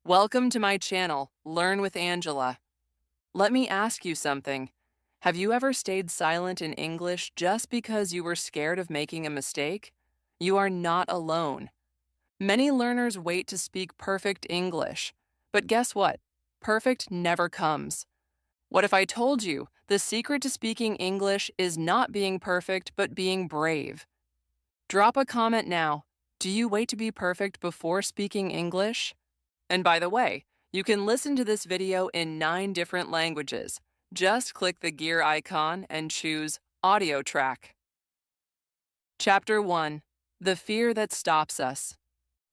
Welcome to my channel, Learn with Angela. Let me ask you something. Have you ever stayed silent in English just because you were scared of making a mistake? You are not alone. Many learners wait to speak perfect English. But guess what? Perfect never comes. What if I told you the secret to speaking English is not being perfect, but being brave? Drop a comment now. Do you wait to be perfect before speaking English? And by the way, you can listen to this video in 9 different languages. Just click the gear icon and choose Audio Track. Chapter 1. The Fear That Stops Us.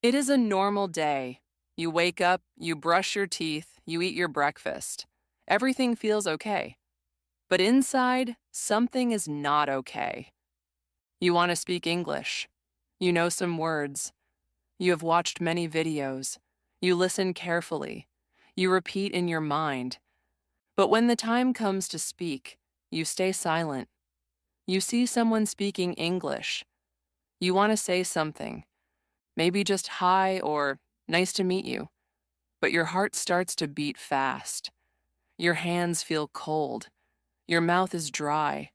It is a normal day. You wake up, you brush your teeth, you eat your breakfast. Everything feels okay. But inside, something is not okay. You want to speak English. You know some words. You have watched many videos. You listen carefully. You repeat in your mind. But when the time comes to speak, you stay silent. You see someone speaking English. You want to say something, maybe just hi or nice to meet you. But your heart starts to beat fast. Your hands feel cold. Your mouth is dry.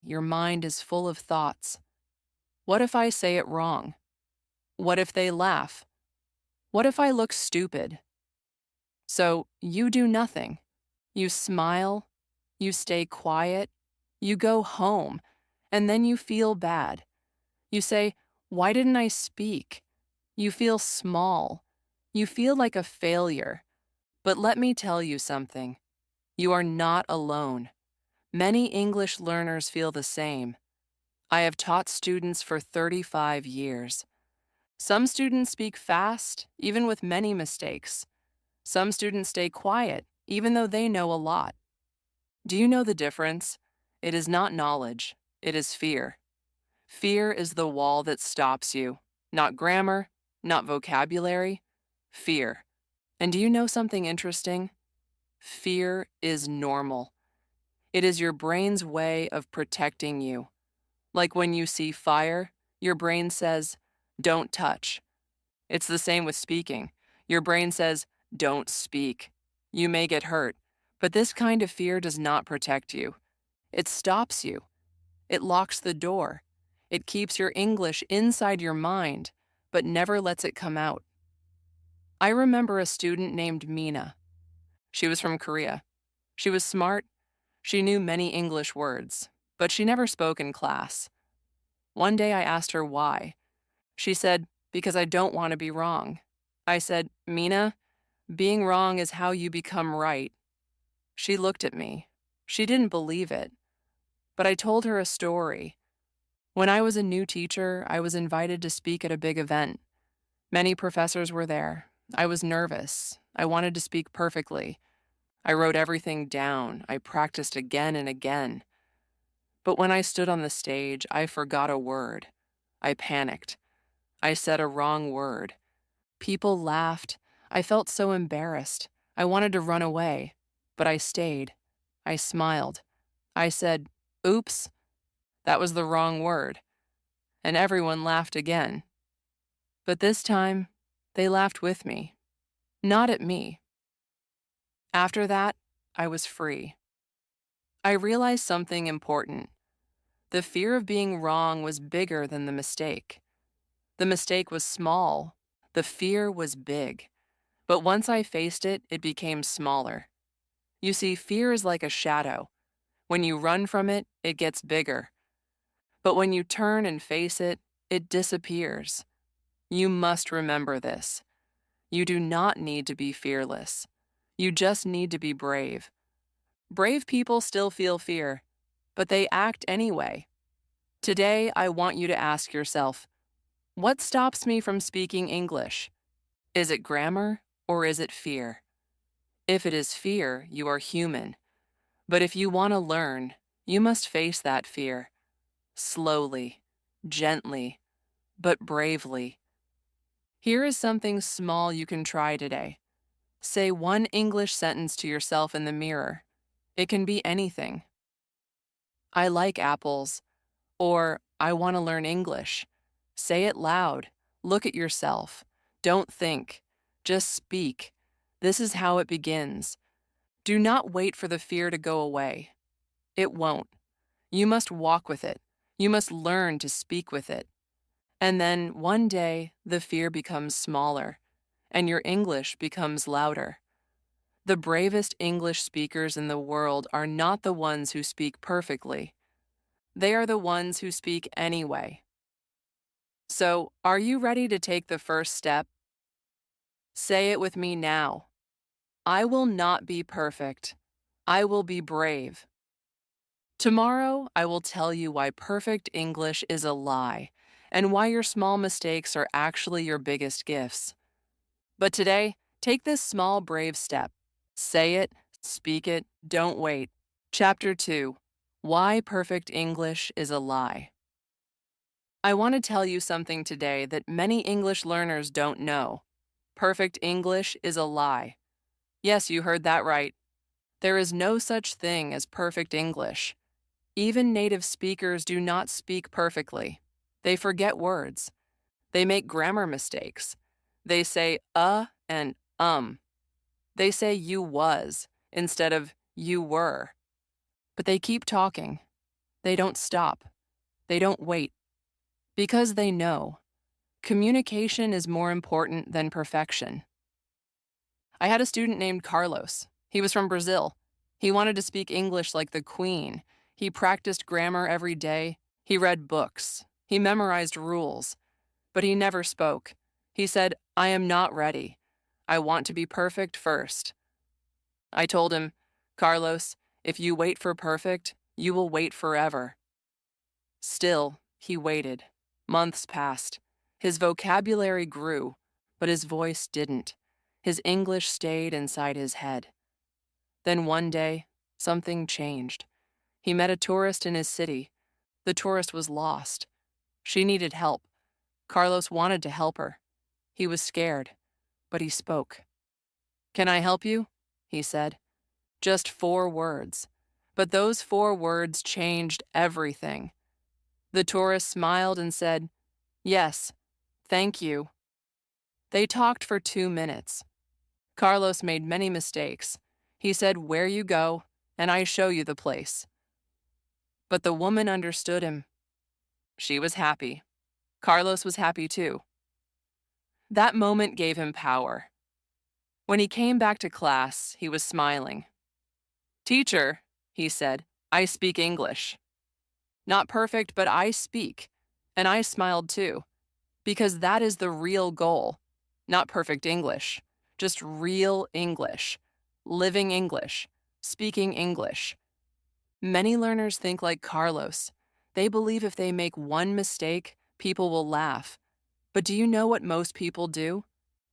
Your mind is full of thoughts. What if I say it wrong? What if they laugh? What if I look stupid? So you do nothing. You smile, you stay quiet, you go home, and then you feel bad. You say, "Why didn't I speak?" You feel small. You feel like a failure. But let me tell you something. You are not alone. Many English learners feel the same. I have taught students for 35 years. Some students speak fast, even with many mistakes. Some students stay quiet, even though they know a lot. Do you know the difference? It is not knowledge, it is fear. Fear is the wall that stops you. Not grammar, not vocabulary, fear. And do you know something interesting? Fear is normal. It is your brain's way of protecting you. Like when you see fire, your brain says, "Don't touch." It's the same with speaking. Your brain says, "Don't speak. You may get hurt." But this kind of fear does not protect you. It stops you. It locks the door. It keeps your English inside your mind, but never lets it come out. I remember a student named Mina. She was from Korea. She was smart. She knew many English words, but she never spoke in class. One day I asked her why. She said, "Because I don't want to be wrong." I said, "Mina, being wrong is how you become right." She looked at me. She didn't believe it. But I told her a story. When I was a new teacher, I was invited to speak at a big event. Many professors were there. I was nervous. I wanted to speak perfectly. I wrote everything down. I practiced again and again. But when I stood on the stage, I forgot a word. I panicked. I said a wrong word. People laughed. I felt so embarrassed. I wanted to run away. But I stayed. I smiled. I said, "Oops, that was the wrong word." And everyone laughed again. But this time, they laughed with me, not at me. After that, I was free. I realized something important. The fear of being wrong was bigger than the mistake. The mistake was small. The fear was big. But once I faced it, it became smaller. You see, fear is like a shadow. When you run from it, it gets bigger. But when you turn and face it, it disappears. You must remember this. You do not need to be fearless. You just need to be brave. Brave people still feel fear, but they act anyway. Today, I want you to ask yourself, what stops me from speaking English? Is it grammar or is it fear? If it is fear, you are human. But if you want to learn, you must face that fear. Slowly, gently, but bravely. Here is something small you can try today. Say one English sentence to yourself in the mirror. It can be anything. "I like apples," or "I want to learn English." Say it loud. Look at yourself. Don't think. Just speak. This is how it begins. Do not wait for the fear to go away. It won't. You must walk with it. You must learn to speak with it. And then one day, the fear becomes smaller, and your English becomes louder. The bravest English speakers in the world are not the ones who speak perfectly. They are the ones who speak anyway. So, are you ready to take the first step? Say it with me now. I will not be perfect. I will be brave. Tomorrow, I will tell you why perfect English is a lie and why your small mistakes are actually your biggest gifts. But today, take this small, brave step. Say it, speak it, don't wait. Chapter 2: Why Perfect English is a Lie. I want to tell you something today that many English learners don't know. Perfect English is a lie. Yes, you heard that right. There is no such thing as perfect English. Even native speakers do not speak perfectly. They forget words. They make grammar mistakes. They say and They say you was instead of you were. But they keep talking. They don't stop. They don't wait. Because they know. Communication is more important than perfection. I had a student named Carlos. He was from Brazil. He wanted to speak English like the Queen. He practiced grammar every day. He read books. He memorized rules. But he never spoke. He said, I am not ready. I want to be perfect first. I told him, Carlos, if you wait for perfect, you will wait forever. Still, he waited. Months passed. His vocabulary grew, but his voice didn't. His English stayed inside his head. Then one day, something changed. He met a tourist in his city. The tourist was lost. She needed help. Carlos wanted to help her. He was scared, but he spoke. Can I help you? He said. Just 4 words. But those 4 words changed everything. The tourist smiled and said, Yes, thank you. They talked for 2 minutes. Carlos made many mistakes. He said, Where you go, and I show you the place. But the woman understood him. She was happy. Carlos was happy too. That moment gave him power. When he came back to class, he was smiling. Teacher, he said, I speak English. Not perfect, but I speak. And I smiled too, because that is the real goal. Not perfect English, just real English, living English, speaking English. Many learners think like Carlos. They believe if they make one mistake, people will laugh. But do you know what most people do?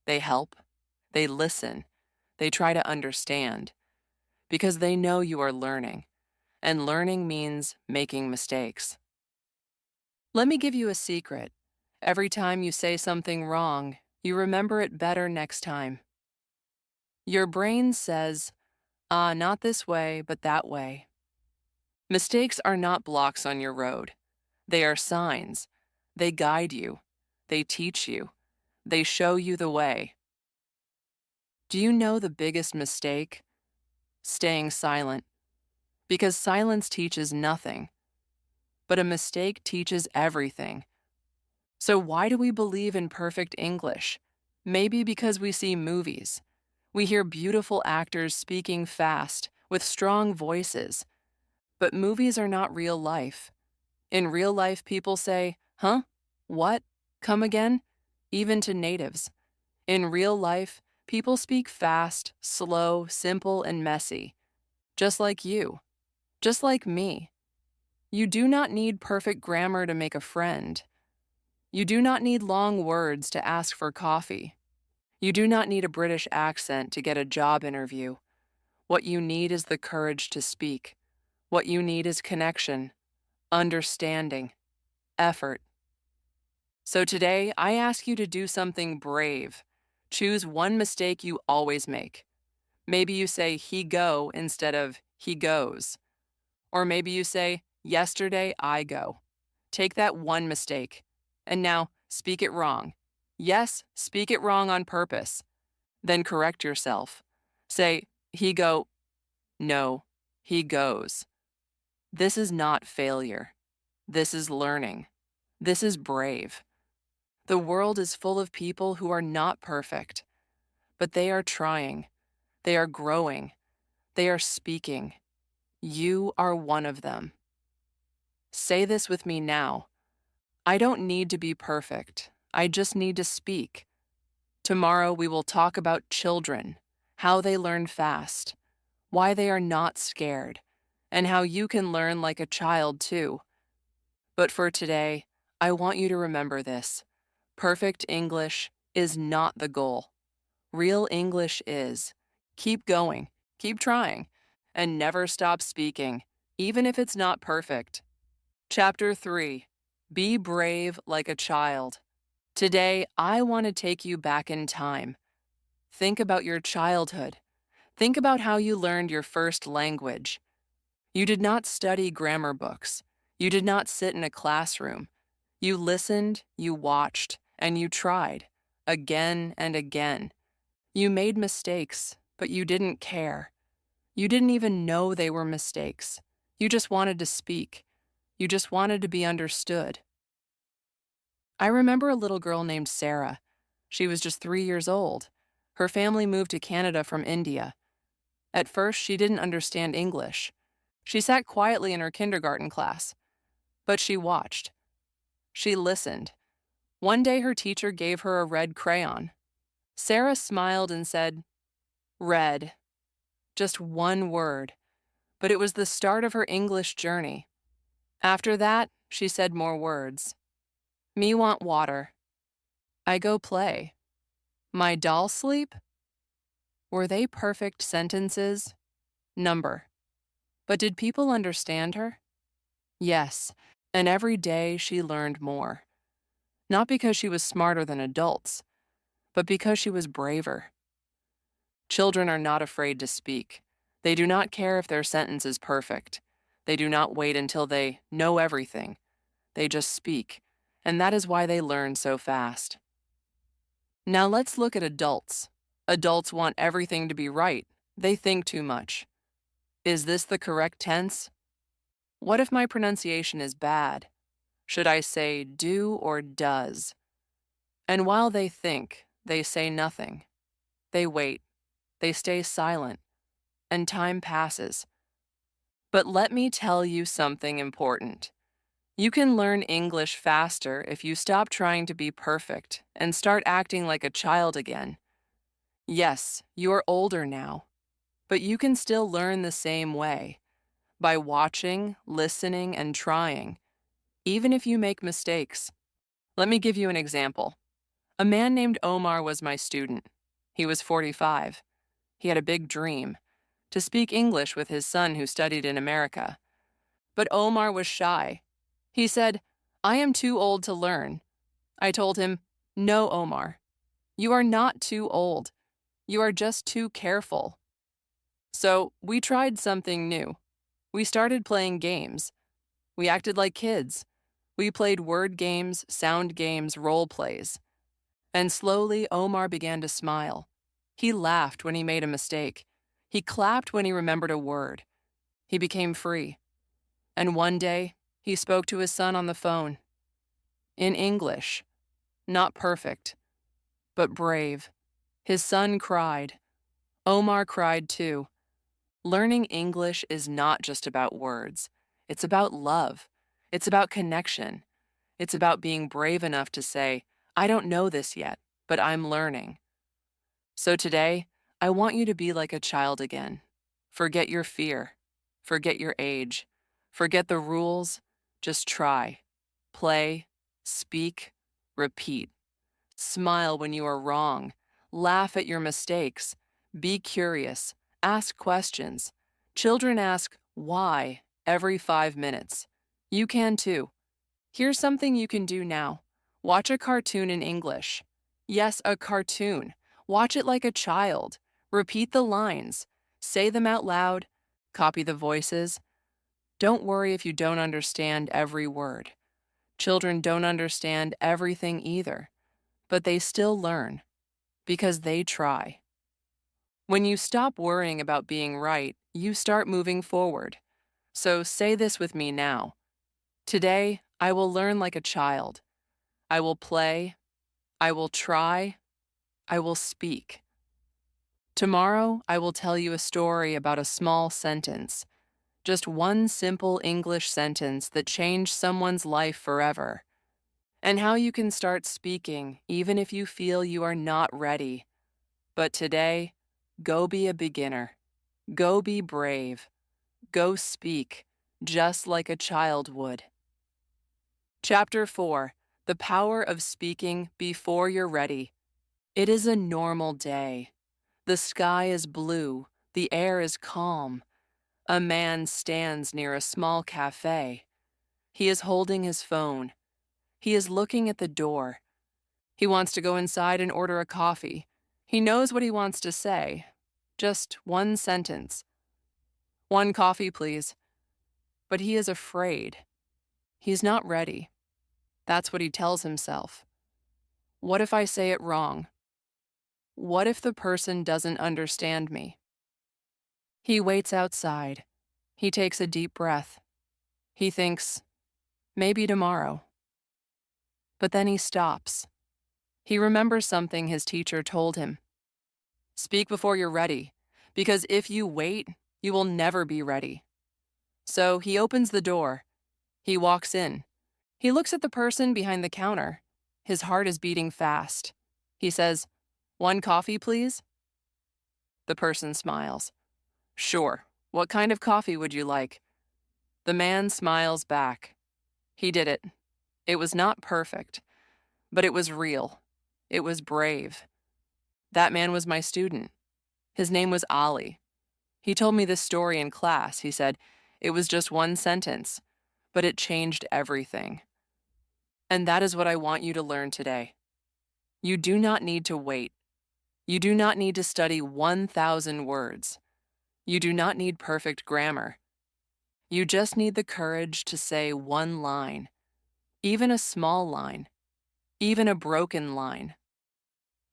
They help. They listen. They try to understand. Because they know you are learning. And learning means making mistakes. Let me give you a secret. Every time you say something wrong, you remember it better next time. Your brain says, not this way, but that way. Mistakes are not blocks on your road. They are signs. They guide you. They teach you. They show you the way. Do you know the biggest mistake? Staying silent. Because silence teaches nothing. But a mistake teaches everything. So why do we believe in perfect English? Maybe because we see movies. We hear beautiful actors speaking fast, with strong voices. But movies are not real life. In real life, people say, huh? What? Come again? Even to natives. In real life, people speak fast, slow, simple, and messy. Just like you. Just like me. You do not need perfect grammar to make a friend. You do not need long words to ask for coffee. You do not need a British accent to get a job interview. What you need is the courage to speak. What you need is connection, understanding, effort. So today, I ask you to do something brave. Choose one mistake you always make. Maybe you say he go instead of he goes. Or maybe you say, yesterday I go. Take that one mistake. And now, speak it wrong. Yes, speak it wrong on purpose. Then correct yourself. Say, he go, no, he goes. This is not failure. This is learning. This is brave. The world is full of people who are not perfect, but they are trying. They are growing. They are speaking. You are one of them. Say this with me now. I don't need to be perfect. I just need to speak. Tomorrow we will talk about children, how they learn fast, why they are not scared, and how you can learn like a child too. But for today, I want you to remember this. Perfect English is not the goal. Real English is. Keep going, keep trying, and never stop speaking, even if it's not perfect. Chapter 3. Be brave like a child. Today, I want to take you back in time. Think about your childhood. Think about how you learned your first language. You did not study grammar books. You did not sit in a classroom. You listened, you watched, and you tried, again and again. You made mistakes, but you didn't care. You didn't even know they were mistakes. You just wanted to speak. You just wanted to be understood. I remember a little girl named Sarah. She was just 3 years old. Her family moved to Canada from India. At first, she didn't understand English. She sat quietly in her kindergarten class, but she watched. She listened. One day, her teacher gave her a red crayon. Sarah smiled and said, "Red." Just one word, but it was the start of her English journey. After that, she said more words. Me want water. I go play. My doll sleep? Were they perfect sentences? Number. But did people understand her? Yes, and every day she learned more. Not because she was smarter than adults, but because she was braver. Children are not afraid to speak. They do not care if their sentence is perfect. They do not wait until they know everything. They just speak, and that is why they learn so fast. Now let's look at adults. Adults want everything to be right. They think too much. Is this the correct tense? What if my pronunciation is bad? Should I say do or does? And while they think, they say nothing. They wait. They stay silent. And time passes. But let me tell you something important. You can learn English faster if you stop trying to be perfect and start acting like a child again. Yes, you're older now, but you can still learn the same way, by watching, listening, and trying, even if you make mistakes. Let me give you an example. A man named Omar was my student. He was 45. He had a big dream, to speak English with his son who studied in America. But Omar was shy. He said, "I am too old to learn." I told him, "No, Omar, you are not too old. You are just too careful." So we tried something new. We started playing games. We acted like kids. We played word games, sound games, role plays. And slowly, Omar began to smile. He laughed when he made a mistake. He clapped when he remembered a word. He became free. And one day, he spoke to his son on the phone. In English. Not perfect, but brave. His son cried. Omar cried too. Learning English is not just about words. It's about love. It's about connection. It's about being brave enough to say, "I don't know this yet, but I'm learning." So today, I want you to be like a child again. Forget your fear. Forget your age. Forget the rules. Just try. Play. Speak. Repeat. Smile when you are wrong. Laugh at your mistakes. Be curious. Ask questions. Children ask, "Why?" every 5 minutes. You can too. Here's something you can do now. Watch a cartoon in English. Yes, a cartoon. Watch it like a child. Repeat the lines. Say them out loud. Copy the voices. Don't worry if you don't understand every word. Children don't understand everything either, but they still learn because they try. When you stop worrying about being right, you start moving forward. So say this with me now. Today, I will learn like a child. I will play. I will try. I will speak. Tomorrow, I will tell you a story about a small sentence, just one simple English sentence that changed someone's life forever, and how you can start speaking even if you feel you are not ready. But today, go be a beginner. Go be brave. Go speak, just like a child would. Chapter 4: The Power of Speaking Before You're Ready. It is a normal day. The sky is blue, the air is calm. A man stands near a small cafe. He is holding his phone. He is looking at the door. He wants to go inside and order a coffee. He knows what he wants to say. Just one sentence. One coffee, please. But he is afraid. He's not ready. That's what he tells himself. What if I say it wrong? What if the person doesn't understand me? He waits outside. He takes a deep breath. He thinks, maybe tomorrow. But then he stops. He remembers something his teacher told him. Speak before you're ready, because if you wait, you will never be ready. So he opens the door. He walks in. He looks at the person behind the counter. His heart is beating fast. He says, "One coffee, please?" The person smiles. "Sure. What kind of coffee would you like?" The man smiles back. He did it. It was not perfect, but it was real. It was brave. That man was my student. His name was Ali. He told me this story in class. He said, it was just one sentence, but it changed everything. And that is what I want you to learn today. You do not need to wait. You do not need to study 1,000 words. You do not need perfect grammar. You just need the courage to say one line, even a small line, even a broken line.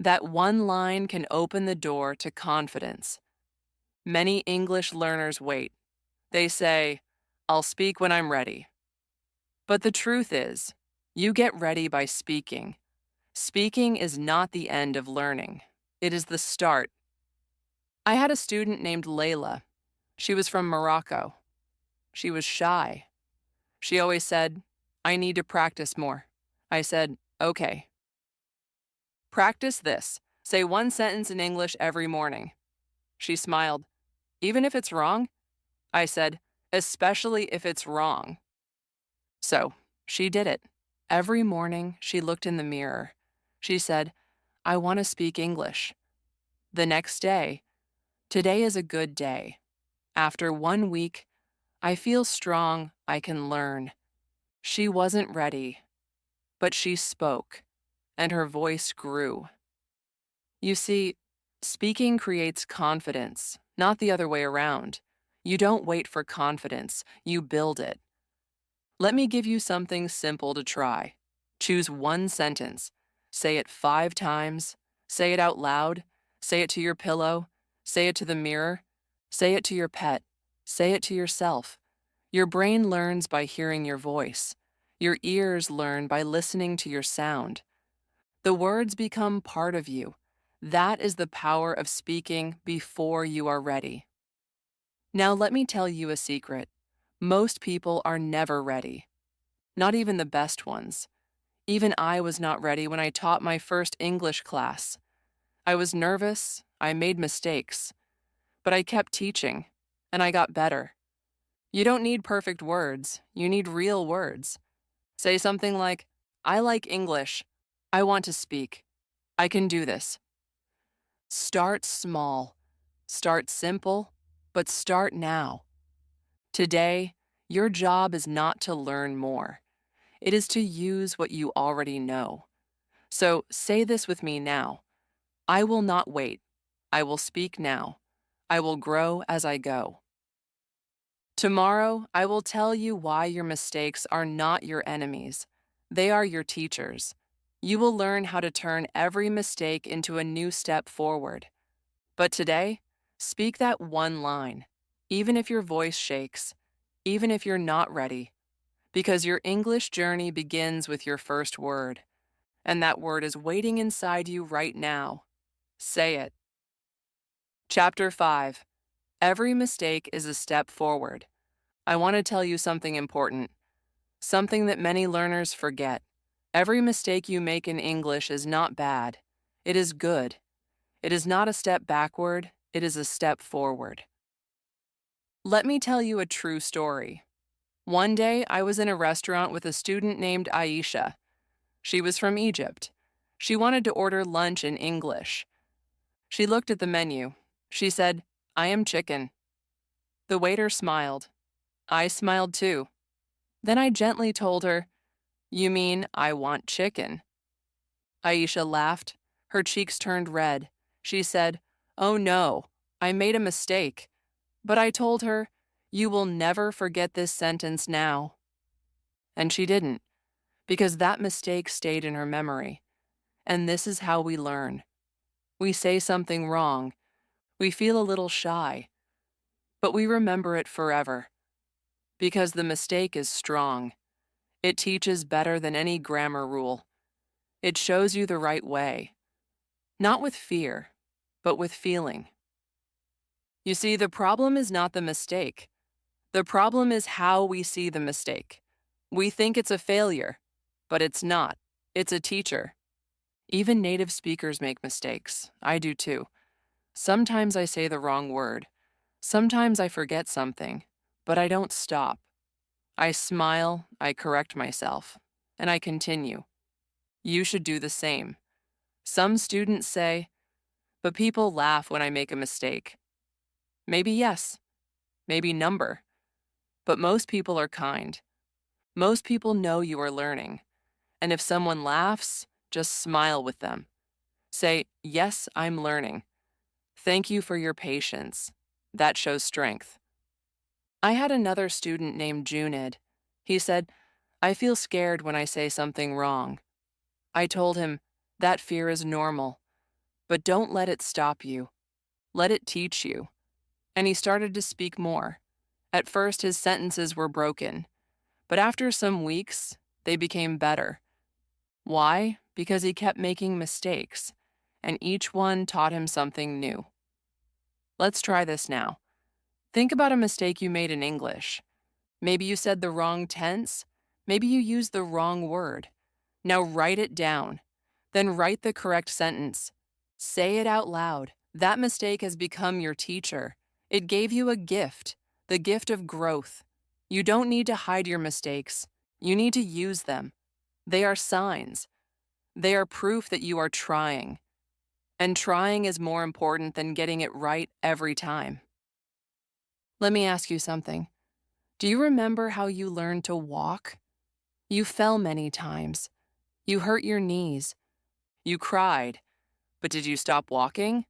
That one line can open the door to confidence. Many English learners wait. They say, I'll speak when I'm ready. But the truth is, you get ready by speaking. Speaking is not the end of learning. It is the start. I had a student named Layla. She was from Morocco. She was shy. She always said, I need to practice more. I said, okay. Practice this. Say one sentence in English every morning. She smiled. Even if it's wrong? I said, especially if it's wrong. So, she did it. Every morning, she looked in the mirror. She said, I want to speak English. The next day, today is a good day. After 1 week, I feel strong, I can learn. She wasn't ready, but she spoke, and her voice grew. You see, speaking creates confidence, not the other way around. You don't wait for confidence, you build it. Let me give you something simple to try. Choose one sentence. Say it 5 times. Say it out loud. Say it to your pillow. Say it to the mirror. Say it to your pet. Say it to yourself. Your brain learns by hearing your voice. Your ears learn by listening to your sound. The words become part of you. That is the power of speaking before you are ready. Now let me tell you a secret. Most people are never ready. Not even the best ones. Even I was not ready when I taught my first English class. I was nervous, I made mistakes, but I kept teaching, and I got better. You don't need perfect words, you need real words. Say something like, I like English. I want to speak. I can do this. Start small. Start simple, but start now. Today, your job is not to learn more. It is to use what you already know. So say this with me now. I will not wait. I will speak now. I will grow as I go. Tomorrow, I will tell you why your mistakes are not your enemies. They are your teachers. You will learn how to turn every mistake into a new step forward. But today, speak that one line, even if your voice shakes, even if you're not ready, because your English journey begins with your first word, and that word is waiting inside you right now. Say it. Chapter 5. Every mistake is a step forward. I want to tell you something important, something that many learners forget. Every mistake you make in English is not bad. It is good. It is not a step backward, it is a step forward. Let me tell you a true story. One day, I was in a restaurant with a student named Aisha. She was from Egypt. She wanted to order lunch in English. She looked at the menu. She said, "I am chicken." The waiter smiled. I smiled too. Then I gently told her, "You mean I want chicken?" Aisha laughed. Her cheeks turned red. She said, "Oh no, I made a mistake." But I told her, "You will never forget this sentence now." And she didn't, because that mistake stayed in her memory. And this is how we learn. We say something wrong. We feel a little shy. But we remember it forever. Because the mistake is strong. It teaches better than any grammar rule. It shows you the right way. Not with fear, but with feeling. You see, the problem is not the mistake. The problem is how we see the mistake. We think it's a failure, but it's not. It's a teacher. Even native speakers make mistakes. I do too. Sometimes I say the wrong word. Sometimes I forget something, but I don't stop. I smile, I correct myself, and I continue. You should do the same. Some students say, "But people laugh when I make a mistake." Maybe yes, maybe number. But most people are kind. Most people know you are learning. And if someone laughs, just smile with them. Say, "Yes, I'm learning. Thank you for your patience." That shows strength. I had another student named Junid. He said, "I feel scared when I say something wrong." I told him, "That fear is normal, but don't let it stop you. Let it teach you." And he started to speak more. At first, his sentences were broken, but after some weeks, they became better. Why? Because he kept making mistakes, and each one taught him something new. Let's try this now. Think about a mistake you made in English. Maybe you said the wrong tense. Maybe you used the wrong word. Now write it down. Then write the correct sentence. Say it out loud. That mistake has become your teacher. It gave you a gift, the gift of growth. You don't need to hide your mistakes. You need to use them. They are signs. They are proof that you are trying. And trying is more important than getting it right every time. Let me ask you something. Do you remember how you learned to walk? You fell many times. You hurt your knees. You cried. But did you stop walking?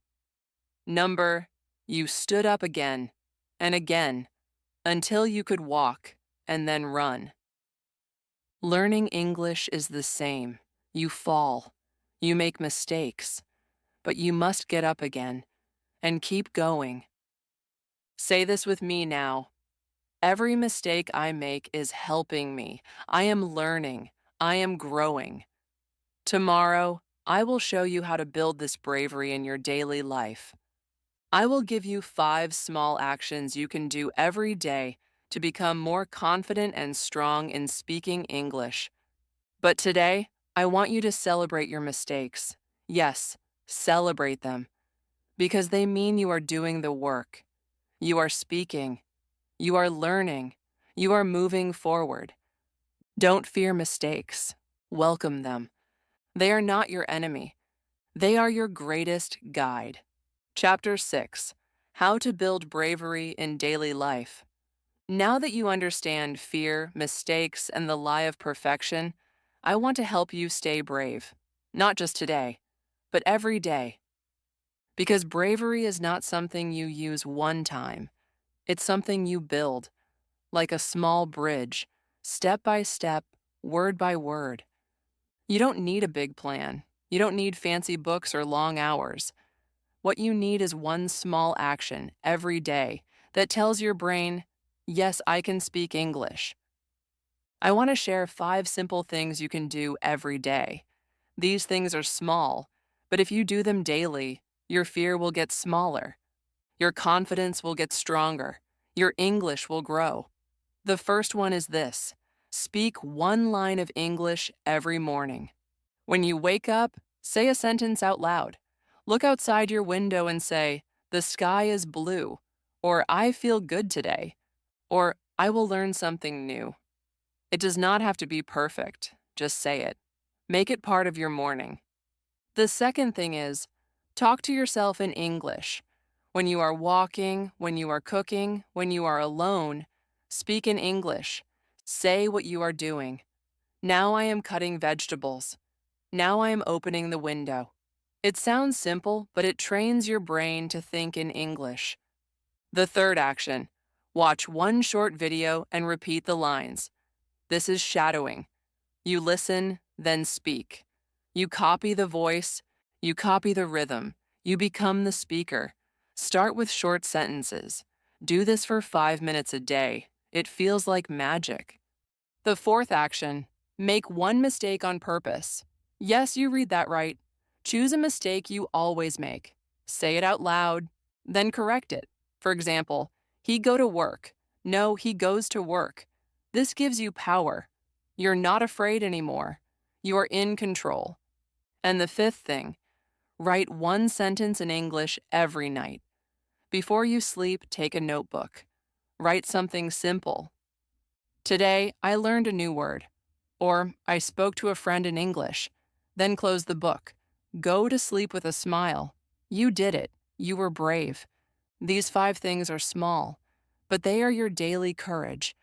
Number, you stood up again and again until you could walk and then run. Learning English is the same. You fall. You make mistakes. But you must get up again and keep going. Say this with me now. Every mistake I make is helping me. I am learning. I am growing. Tomorrow, I will show you how to build this bravery in your daily life. I will give you 5 small actions you can do every day to become more confident and strong in speaking English. But today, I want you to celebrate your mistakes. Yes, celebrate them, because they mean you are doing the work. You are speaking. You are learning. You are moving forward. Don't fear mistakes. Welcome them. They are not your enemy. They are your greatest guide. Chapter 6. How to Build Bravery in Daily Life. Now that you understand fear, mistakes, and the lie of perfection, I want to help you stay brave. Not just today, but every day. Because bravery is not something you use one time. It's something you build, like a small bridge, step by step, word by word. You don't need a big plan. You don't need fancy books or long hours. What you need is one small action every day that tells your brain, yes, I can speak English. I want to share 5 simple things you can do every day. These things are small, but if you do them daily, your fear will get smaller, your confidence will get stronger, your English will grow. The first one is this: speak one line of English every morning. When you wake up, say a sentence out loud. Look outside your window and say, "The sky is blue," or "I feel good today," or "I will learn something new." It does not have to be perfect, just say it. Make it part of your morning. The second thing is, talk to yourself in English. When you are walking, when you are cooking, when you are alone, speak in English. Say what you are doing. Now I am cutting vegetables. Now I am opening the window. It sounds simple, but it trains your brain to think in English. The third action: watch one short video and repeat the lines. This is shadowing. You listen, then speak. You copy the voice, you copy the rhythm, you become the speaker. Start with short sentences. Do this for 5 minutes a day. It feels like magic. The fourth action: make one mistake on purpose. Yes, you read that right. Choose a mistake you always make. Say it out loud, then correct it. For example, he go to work. No, he goes to work. This gives you power. You're not afraid anymore. You are in control. And the fifth thing: write one sentence in English every night. Before you sleep, take a notebook. Write something simple. Today, I learned a new word. Or, I spoke to a friend in English. Then close the book. Go to sleep with a smile. You did it. You were brave. These 5 things are small, but they are your daily courage.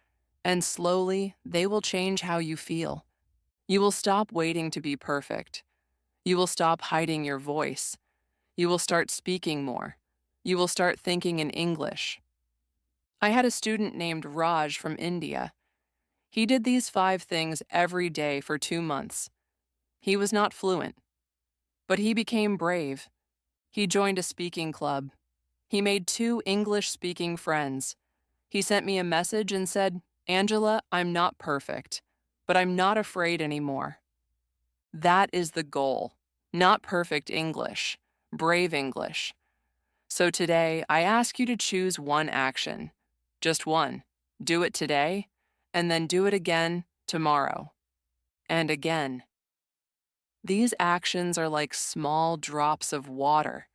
And slowly, they will change how you feel. You will stop waiting to be perfect. You will stop hiding your voice. You will start speaking more. You will start thinking in English. I had a student named Raj from India. He did these 5 things every day for 2 months. He was not fluent, but he became brave. He joined a speaking club. He made 2 English-speaking friends. He sent me a message and said, "Angela, I'm not perfect, but I'm not afraid anymore." That is the goal. Not perfect English, brave English. So today, I ask you to choose one action. Just one. Do it today, and then do it again tomorrow. And again. These actions are like small drops of water.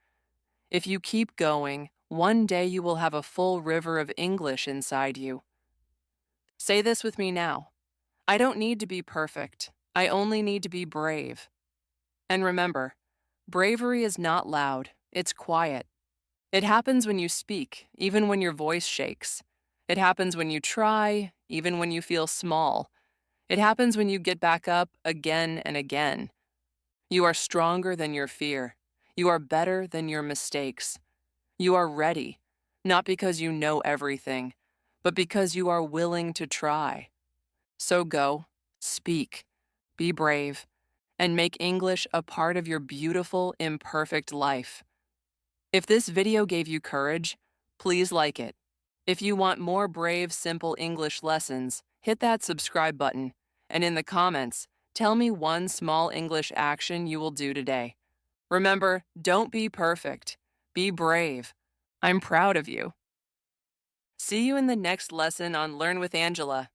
If you keep going, one day you will have a full river of English inside you. Say this with me now. I don't need to be perfect. I only need to be brave. And remember, bravery is not loud, it's quiet. It happens when you speak, even when your voice shakes. It happens when you try, even when you feel small. It happens when you get back up again and again. You are stronger than your fear. You are better than your mistakes. You are ready, not because you know everything, but because you are willing to try. So go, speak, be brave, and make English a part of your beautiful, imperfect life. If this video gave you courage, please like it. If you want more brave, simple English lessons, hit that subscribe button, and in the comments, tell me one small English action you will do today. Remember, don't be perfect. Be brave. I'm proud of you. See you in the next lesson on Learn with Angela.